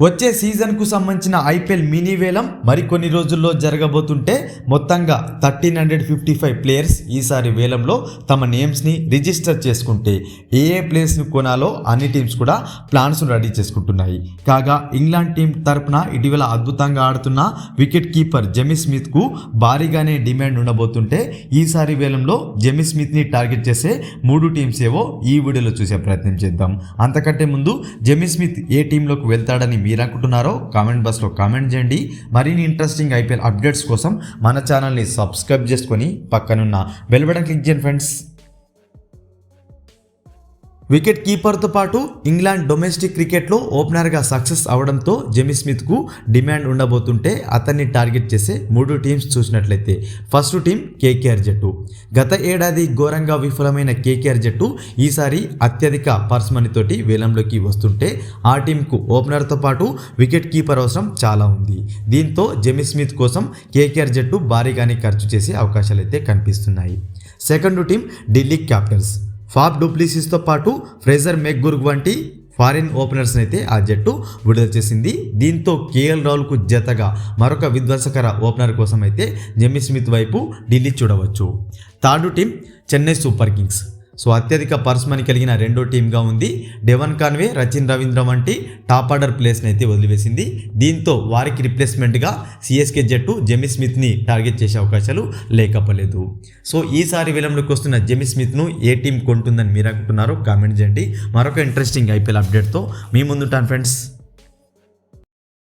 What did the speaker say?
వచ్చే సీజన్కు సంబంధించిన IPL mini వేలం మరికొన్ని రోజుల్లో జరగబోతుంటే మొత్తంగా 1355 ప్లేయర్స్ ఈసారి వేలంలో తమ నేమ్స్ని రిజిస్టర్ చేసుకుంటే ఏ ప్లేయర్స్ని కొనాలో అన్ని టీమ్స్ కూడా ప్లాన్స్ రెడీ చేసుకుంటున్నాయి. కాగా ఇంగ్లాండ్ టీం తరపున ఇటీవల అద్భుతంగా ఆడుతున్న వికెట్ కీపర్ జెమీ స్మిత్కు భారీగానే డిమాండ్ ఉండబోతుంటే ఈసారి వేలంలో జెమీ స్మిత్ని టార్గెట్ చేసే 3 టీమ్స్ ఏవో ఈ వీడియోలో చూసే ప్రయత్నం చేద్దాం. అంతకంటే ముందు జెమీ స్మిత్ ఏ టీంలోకి వెళ్తాడని మీరు అనుకుంటున్నారో కామెంట్ బాక్స్లో కామెంట్ చేయండి. మరిన్ని ఇంట్రెస్టింగ్ ఐపీఎల్ అప్డేట్స్ కోసం మన ఛానల్ని సబ్స్క్రైబ్ చేసుకొని పక్కనున్న బెల్ బటన్ క్లిక్ చేయండి ఫ్రెండ్స్. వికెట్ కీపర్తో పాటు ఇంగ్లాండ్ డొమెస్టిక్ క్రికెట్లో ఓపెనర్గా సక్సెస్ అవడంతో జెమీ స్మిత్కు డిమాండ్ ఉండబోతుంటే అతన్ని టార్గెట్ చేసే 3 టీమ్స్ చూసినట్లయితే ఫస్ట్ టీం కేకేఆర్ జట్టు. గత ఏడాది ఘోరంగా విఫలమైన కేకేఆర్ జట్టు ఈసారి అత్యధిక పర్స్ మనీతోటి వేలంలోకి వస్తుంటే ఆ టీంకు ఓపెనర్తో పాటు వికెట్ కీపర్ అవసరం చాలా ఉంది. దీంతో జెమీ స్మిత్ కోసం కేకేఆర్ జట్టు భారీగానే ఖర్చు చేసే అవకాశాలు అయితే కనిపిస్తున్నాయి. Second team Delhi Capitals. Faf డూప్లిసిస్తో పాటు ఫ్రేజర్ మెక్గుర్గ్ వంటి ఫారిన్ ఓపెనర్స్ని అయితే ఆ జట్టు విడుదల చేసింది. దీంతో కేఎల్ రాహుల్కు జతగా మరొక విధ్వంసకర ఓపెనర్ కోసం అయితే జెమీ స్మిత్ వైపు ఢిల్లీ చూడవచ్చు. Third team Chennai super Kings. అత్యధిక పర్స్ మనీ కలిగిన రెండో టీంగా ఉంది. డెవన్ కాన్వే, రచిన్ రవీంద్ర వంటి టాప్ ఆర్డర్ ప్లేస్ని అయితే వదిలివేసింది. దీంతో వారికి రిప్లేస్మెంట్గా సిఎస్కే జట్టు జెమీ స్మిత్ని టార్గెట్ చేసే అవకాశాలు లేకపోలేదు. ఈసారి వేలంలోకి వస్తున్న జెమీ స్మిత్ను ఏ టీం కొంటుందని మీరు అనుకుంటున్నారో కామెంట్ చేయండి. మరొక ఇంట్రెస్టింగ్ ఐపీఎల్ అప్డేట్తో మీ ముందుంటాను ఫ్రెండ్స్.